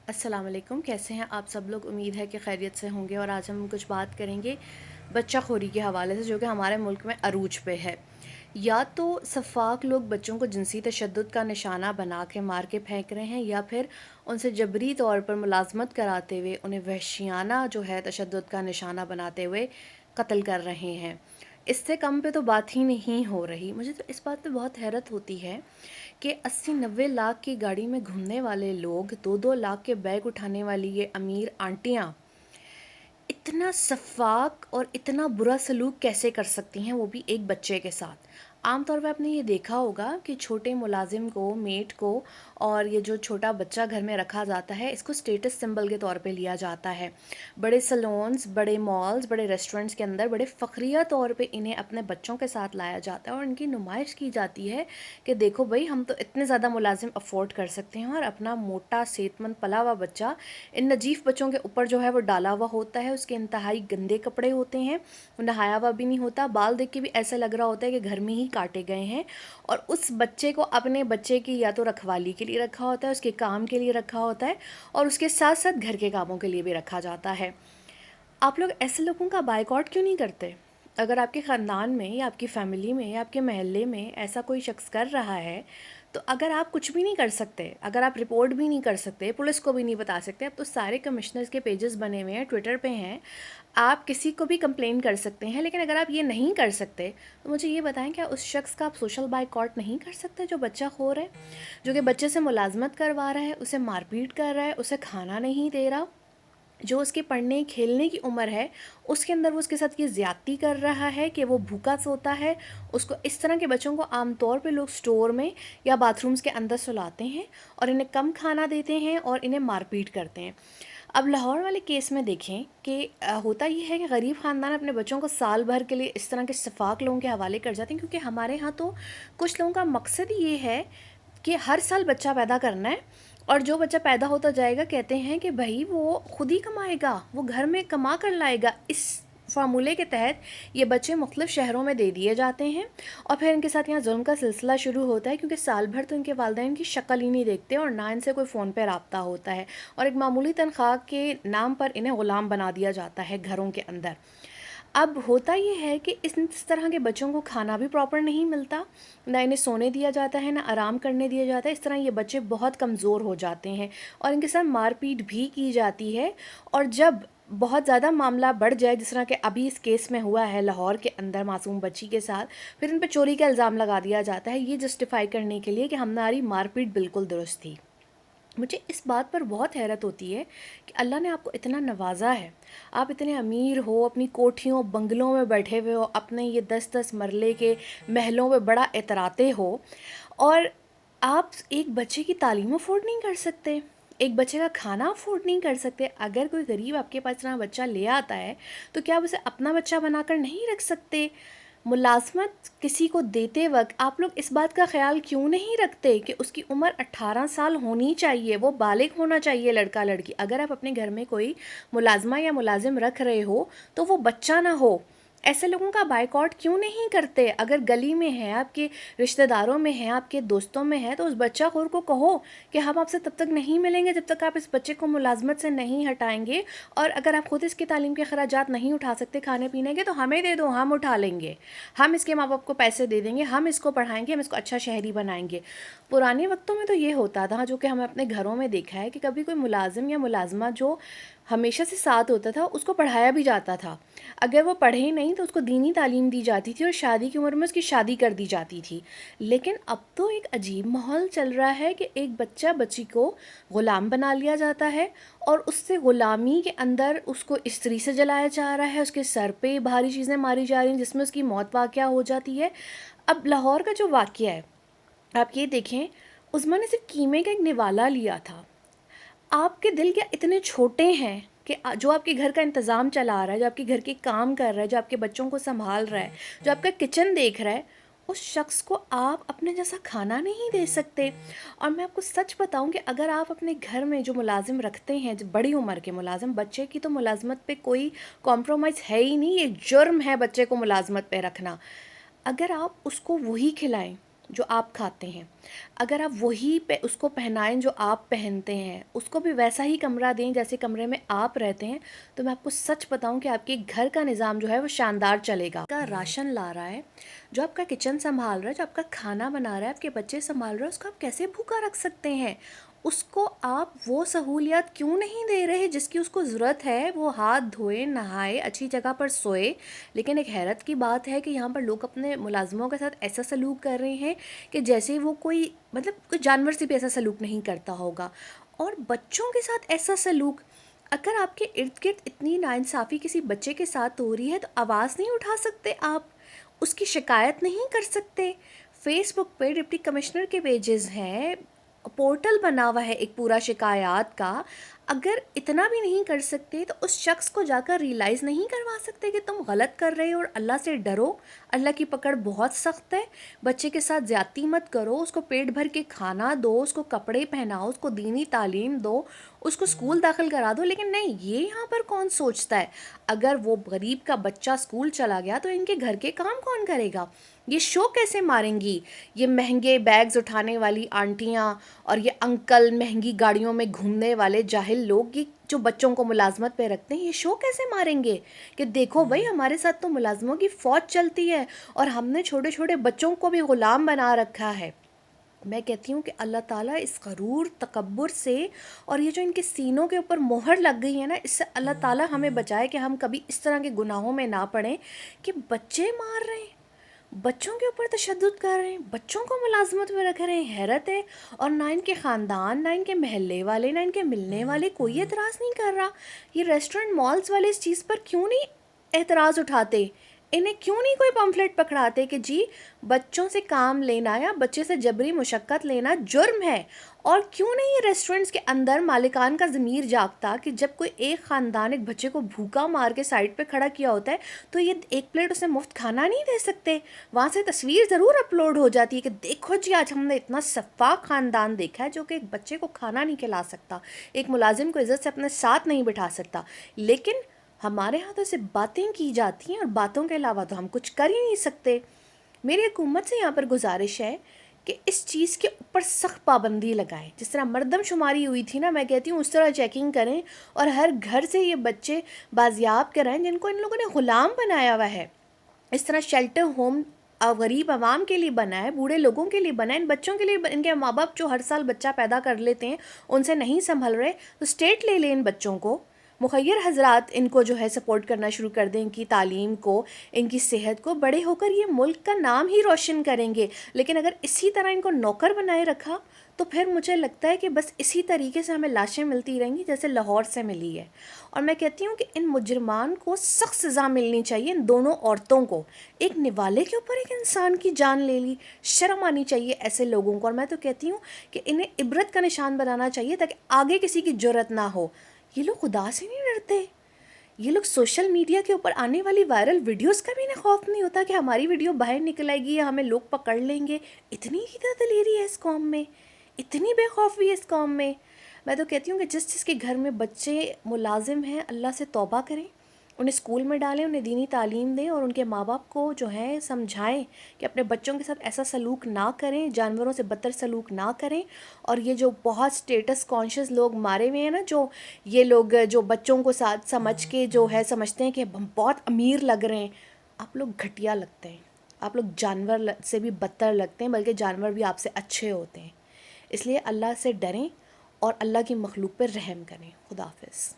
अस्सलाम वालेकुम। कैसे हैं आप सब लोग? उम्मीद है कि खैरियत से होंगे। और आज हम कुछ बात करेंगे बच्चा खोरी के हवाले से, जो कि हमारे मुल्क में अरूज पे है। या तो सफाक लोग बच्चों को जिनसी तशद्दुद का निशाना बना के मार के फेंक रहे हैं, या फिर उनसे जबरी तौर पर मुलाजमत कराते हुए उन्हें वहशियाना जो है तशद्दुद का निशाना बनाते हुए कत्ल कर रहे हैं। इससे कम पे तो बात ही नहीं हो रही। मुझे तो इस बात पे बहुत हैरत होती है कि 80-90 लाख की गाड़ी में घूमने वाले लोग, 2-2 लाख के बैग उठाने वाली ये अमीर आंटियाँ इतना सफ़ाक और इतना बुरा सलूक कैसे कर सकती हैं, वो भी एक बच्चे के साथ। आम तौर पे आपने ये देखा होगा कि छोटे मुलाजिम को, मेट को और ये जो छोटा बच्चा घर में रखा जाता है, इसको स्टेटस सिंबल के तौर पे लिया जाता है। बड़े सैलून्स, बड़े मॉल्स, बड़े रेस्टोरेंट्स के अंदर बड़े फ़ख्रिया तौर पे इन्हें अपने बच्चों के साथ लाया जाता है और इनकी नुमाइश की जाती है कि देखो भई, हम तो इतने ज़्यादा मुलाजिम अफ़ोर्ड कर सकते हैं और अपना मोटा, सेहतमंद, पला हुआ बच्चा इन नजीफ़ बच्चों के ऊपर जो है वो डाला हुआ होता है। उसके इंतहाई गंदे कपड़े होते हैं, वो नहाया हुआ भी नहीं होता, बाल देख के भी ऐसा लग रहा होता है कि घर में ही काटे गए हैं। और उस बच्चे को अपने बच्चे की या तो रखवाली के लिए रखा होता है, उसके काम के लिए रखा होता है, और उसके साथ साथ घर के कामों के लिए भी रखा जाता है। आप लोग ऐसे लोगों का बायकॉट क्यों नहीं करते? अगर आपके ख़ानदान में या आपकी फ़ैमिली में या आपके महल्ले में ऐसा कोई शख्स कर रहा है, तो अगर आप कुछ भी नहीं कर सकते, अगर आप रिपोर्ट भी नहीं कर सकते, पुलिस को भी नहीं बता सकते, अब तो सारे कमिश्नर्स के पेजेस बने हुए हैं, ट्विटर पे हैं, आप किसी को भी कंप्लेन कर सकते हैं। लेकिन अगर आप ये नहीं कर सकते, तो मुझे ये बताएं, क्या उस शख्स का आप सोशल बायकॉट नहीं कर सकते जो बच्चा खोर है, जो कि बच्चे से मुलाजमत करवा रहा है, उसे मारपीट कर रहा है, उसे खाना नहीं दे रहा, जो उसके पढ़ने खेलने की उम्र है उसके अंदर वो उसके साथ ये ज़्यादती कर रहा है कि वो भूखा सोता है। उसको, इस तरह के बच्चों को आमतौर पे लोग स्टोर में या बाथरूम्स के अंदर सुलाते हैं और इन्हें कम खाना देते हैं और इन्हें मारपीट करते हैं। अब लाहौर वाले केस में देखें कि होता ये है कि गरीब ख़ानदान अपने बच्चों को साल भर के लिए इस तरह के शफाक लोगों के हवाले कर जाते हैं, क्योंकि हमारे यहाँ तो कुछ लोगों का मकसद ये है कि हर साल बच्चा पैदा करना है, और जो बच्चा पैदा होता जाएगा कहते हैं कि भाई वो खुद ही कमाएगा, वो घर में कमा कर लाएगा। इस फार्मूले के तहत ये बच्चे मुख्तलिफ़ शहरों में दे दिए जाते हैं और फिर इनके साथ यहाँ जुल्म का सिलसिला शुरू होता है, क्योंकि साल भर तो इनके वालिदैन की शक्ल ही नहीं देखते और ना इनसे कोई फ़ोन पे रब्ता होता है, और एक मामूली तनख्वाह के नाम पर इन्हें ग़ुलाम बना दिया जाता है घरों के अंदर। अब होता ये है कि इस तरह के बच्चों को खाना भी प्रॉपर नहीं मिलता, ना इन्हें सोने दिया जाता है, ना आराम करने दिया जाता है। इस तरह ये बच्चे बहुत कमज़ोर हो जाते हैं और इनके साथ मारपीट भी की जाती है। और जब बहुत ज़्यादा मामला बढ़ जाए, जिस तरह के अभी इस केस में हुआ है लाहौर के अंदर मासूम बच्ची के साथ, फिर इन पर चोरी का इल्ज़ाम लगा दिया जाता है, ये जस्टिफाई करने के लिए कि हमारी मारपीट बिल्कुल दुरुस्त थी। मुझे इस बात पर बहुत हैरत होती है कि अल्लाह ने आपको इतना नवाजा है, आप इतने अमीर हो, अपनी कोठियों बंगलों में बैठे हुए हो, अपने ये 10-10 मरले के महलों में बड़ा इतराते हो, और आप एक बच्चे की तालीम अफोर्ड नहीं कर सकते, एक बच्चे का खाना अफोर्ड नहीं कर सकते। अगर कोई गरीब आपके पास इतना बच्चा ले आता है, तो क्या आप उसे अपना बच्चा बनाकर नहीं रख सकते? मुलाज़मत किसी को देते वक़्त आप लोग इस बात का ख़्याल क्यों नहीं रखते कि उसकी उम्र 18 साल होनी चाहिए, वो बालिग होना चाहिए लड़का लड़की। अगर आप अपने घर में कोई मुलाज़मा या मुलाज़िम रख रहे हो, तो वो बच्चा ना हो। ऐसे लोगों का बायकॉट क्यों नहीं करते? अगर गली में है, आपके रिश्तेदारों में है, आपके दोस्तों में है, तो उस बच्चा खोर को कहो कि हम आपसे तब तक नहीं मिलेंगे जब तक आप इस बच्चे को मुलाज़मत से नहीं हटाएँगे, और अगर आप ख़ुद इसकी तालीम के अखराजात नहीं उठा सकते खाने पीने के, तो हमें दे दो, हम उठा लेंगे। हम इसके माँ बाप को पैसे दे देंगे, हम इसको पढ़ाएंगे, हम इसको अच्छा शहरी बनाएंगे। पुराने वक्तों में तो ये होता था, जो कि हमें अपने घरों में देखा है, कि कभी कोई मुलाजिम या मुलाजमा जो हमेशा से साथ होता था, उसको पढ़ाया भी जाता था। अगर वो पढ़े नहीं तो उसको दीनी तालीम दी जाती थी और शादी की उम्र में उसकी शादी कर दी जाती थी। लेकिन अब तो एक अजीब माहौल चल रहा है कि एक बच्चा बच्ची को ग़ुलाम बना लिया जाता है और उससे ग़ुलामी के अंदर उसको इस्त्री से जलाया जा रहा है, उसके सर पे भारी चीज़ें मारी जा रही हैं जिसमें उसकी मौत वाक़या हो जाती है। अब लाहौर का जो वाक़या है, आप ये देखें, उस्मा ने सिर्फ कीमे का एक निवाला लिया था। आपके दिल क्या इतने छोटे हैं कि जो आपके घर का इंतज़ाम चला रहा है, जो आपके घर के काम कर रहा है, जो आपके बच्चों को संभाल रहा है, जो आपका किचन देख रहा है, उस शख्स को आप अपने जैसा खाना नहीं दे सकते। और मैं आपको सच बताऊं कि अगर आप अपने घर में जो मुलाजिम रखते हैं, जो बड़ी उम्र के मुलाजिम, बच्चे की तो मुलाजमत पे कोई कॉम्प्रोमाइज़ है ही नहीं, ये जुर्म है बच्चे को मुलाजमत पे रखना। अगर आप उसको वही खिलाएं جو آپ کھاتے ہیں، اگر آپ وہی اس کو پہنائیں جو آپ پہنتے ہیں، اس کو بھی ویسا ہی کمرہ دیں جیسے کمرے میں آپ رہتے ہیں، تو میں آپ کو سچ بتاؤں کہ آپ کے گھر کا نظام جو ہے وہ شاندار چلے گا. کا راشن لا رہا ہے، جو آپ کا کچن سنبھال رہا ہے، جو آپ کا کھانا بنا رہا ہے، آپ کے بچے سنبھال رہا ہے، اس کو آپ کیسے بھوکا رکھ سکتے ہیں؟ اس کو آپ وہ سہولیات کیوں نہیں دے رہے جس کی اس کو ضرورت ہے؟ وہ ہاتھ دھوئے، نہائے، اچھی جگہ پر سوئے. لیکن ایک حیرت کی بات ہے کہ یہاں پر لوگ اپنے ملازموں کے ساتھ ایسا سلوک کر رہے ہیں کہ جیسے وہ کوئی کوئی جانور سے بھی ایسا سلوک نہیں کرتا ہوگا. اور بچوں کے ساتھ ایسا سلوک، اگر آپ کے ارد گرد اتنی ناانصافی کسی بچے کے ساتھ ہو رہی ہے تو آواز نہیں اٹھا سکتے آپ؟ اس کی شکایت نہیں کر سکتے؟ فیس بک پہ ڈپٹی کمشنر کے پیجز ہیں، پورٹل بنا ہوا ہے ایک پورا شکایات کا. اگر اتنا بھی نہیں کر سکتے تو اس شخص کو جا کر ریئلائز نہیں کروا سکتے کہ تم غلط کر رہے ہو اور اللہ سے ڈرو. اللہ کی پکڑ بہت سخت ہے. بچے کے ساتھ زیادتی مت کرو، اس کو پیٹ بھر کے کھانا دو، اس کو کپڑے پہناؤ، اس کو دینی تعلیم دو، اس کو اسکول داخل کرا دو. لیکن نہیں، یہ یہاں پر کون سوچتا ہے اگر وہ غریب کا بچہ اسکول چلا گیا تو ان کے گھر کے کام کون کرے گا؟ یہ شو کیسے ماریں گی یہ مہنگے بیگز اٹھانے والی آنٹیاں اور یہ انکل مہنگی گاڑیوں میں گھومنے والے جاہل لوگ، یہ جو بچوں کو ملازمت پہ رکھتے ہیں، یہ شو کیسے ماریں گے کہ دیکھو بھائی ہمارے ساتھ تو ملازموں کی فوج چلتی ہے اور ہم نے چھوٹے چھوٹے بچوں کو بھی غلام بنا رکھا ہے. میں کہتی ہوں کہ اللہ تعالیٰ اس غرور تکبر سے اور یہ جو ان کے سینوں کے اوپر مہر لگ گئی ہے نا، اس سے اللہ تعالیٰ ہمیں بچائے کہ ہم کبھی اس طرح کے گناہوں میں نہ پڑیں کہ بچے مار رہے ہیں، بچوں کے اوپر تشدد کر رہے ہیں، بچوں کو ملازمت میں رکھ رہے ہیں. حیرت ہے. اور نہ ان کے خاندان، نہ ان کے محلے والے، نہ ان کے ملنے والے کوئی اعتراض نہیں کر رہا. یہ ریسٹورنٹ مالز والے اس چیز پر کیوں نہیں اعتراض اٹھاتے؟ انہیں کیوں نہیں کوئی پمفلٹ پکڑاتے کہ جی بچوں سے کام لینا یا بچے سے جبری مشقت لینا جرم ہے؟ اور کیوں نہیں یہ ریسٹورنٹس کے اندر مالکان کا ضمیر جاگتا کہ جب کوئی ایک خاندان ایک بچے کو بھوکا مار کے سائڈ پہ کھڑا کیا ہوتا ہے تو یہ ایک پلیٹ اسے مفت کھانا نہیں دے سکتے؟ وہاں سے تصویر ضرور اپلوڈ ہو جاتی ہے کہ دیکھو جی آج ہم نے اتنا شفاف خاندان دیکھا ہے جو کہ ایک بچے کو کھانا نہیں کھلا سکتا، ایک ملازم کو عزت سے اپنے ساتھ نہیں بٹھا سکتا. لیکن ہمارے ہاتھوں سے باتیں کی جاتی ہیں اور باتوں کے علاوہ تو ہم کچھ کر ہی نہیں سکتے. میری حکومت سے یہاں پر گزارش ہے کہ اس چیز کے اوپر سخت پابندی لگائیں. جس طرح مردم شماری ہوئی تھی نا، میں کہتی ہوں اس طرح چیکنگ کریں اور ہر گھر سے یہ بچے بازیاب کرائیں جن کو ان لوگوں نے غلام بنایا ہوا ہے. اس طرح شیلٹر ہوم غریب عوام کے لیے بنا ہے، بوڑھے لوگوں کے لیے بنا ہے، ان بچوں کے لیے. ان کے ماں باپ جو ہر سال بچہ پیدا کر لیتے ہیں ان سے نہیں سنبھل رہے تو اسٹیٹ لے لیں ان بچوں کو. مخیر حضرات ان کو جو ہے سپورٹ کرنا شروع کر دیں، ان کی تعلیم کو، ان کی صحت کو. بڑے ہو کر یہ ملک کا نام ہی روشن کریں گے. لیکن اگر اسی طرح ان کو نوکر بنائے رکھا تو پھر مجھے لگتا ہے کہ بس اسی طریقے سے ہمیں لاشیں ملتی رہیں گی جیسے لاہور سے ملی ہے. اور میں کہتی ہوں کہ ان مجرمان کو سخت سزا ملنی چاہیے. ان دونوں عورتوں کو، ایک نوالے کے اوپر ایک انسان کی جان لے لی، شرم آنی چاہیے ایسے لوگوں کو. اور میں تو کہتی ہوں کہ انہیں عبرت کا نشان بنانا چاہیے تاکہ آگے کسی کی جرأت نہ ہو. یہ لوگ خدا سے نہیں ڈرتے. یہ لوگ سوشل میڈیا کے اوپر آنے والی وائرل ویڈیوز کا بھی انہیں خوف نہیں ہوتا کہ ہماری ویڈیو باہر نکل آئے گی یا ہمیں لوگ پکڑ لیں گے. اتنی ہی دلیری ہے اس قوم میں، اتنی بے خوفی ہے اس قوم میں. میں تو کہتی ہوں کہ جس جس کے گھر میں بچے ملازم ہیں اللہ سے توبہ کریں، انہیں اسکول میں ڈالیں، انہیں دینی تعلیم دیں اور ان کے ماں باپ کو جو ہے سمجھائیں کہ اپنے بچوں کے ساتھ ایسا سلوک نہ کریں، جانوروں سے بدتر سلوک نہ کریں. اور یہ جو بہت اسٹیٹس کانشیس لوگ مارے ہوئے ہیں نا، جو یہ لوگ جو بچوں کو ساتھ سمجھ کے جو ہے سمجھتے ہیں کہ ہم بہت امیر لگ رہے ہیں، آپ لوگ گھٹیا لگتے ہیں. آپ لوگ جانور سے بھی بدتر لگتے ہیں، بلکہ جانور بھی آپ سے اچھے ہوتے ہیں. اس لیے اللہ سے ڈریں اور اللہ کی مخلوق پر رحم کریں. خدا حافظ.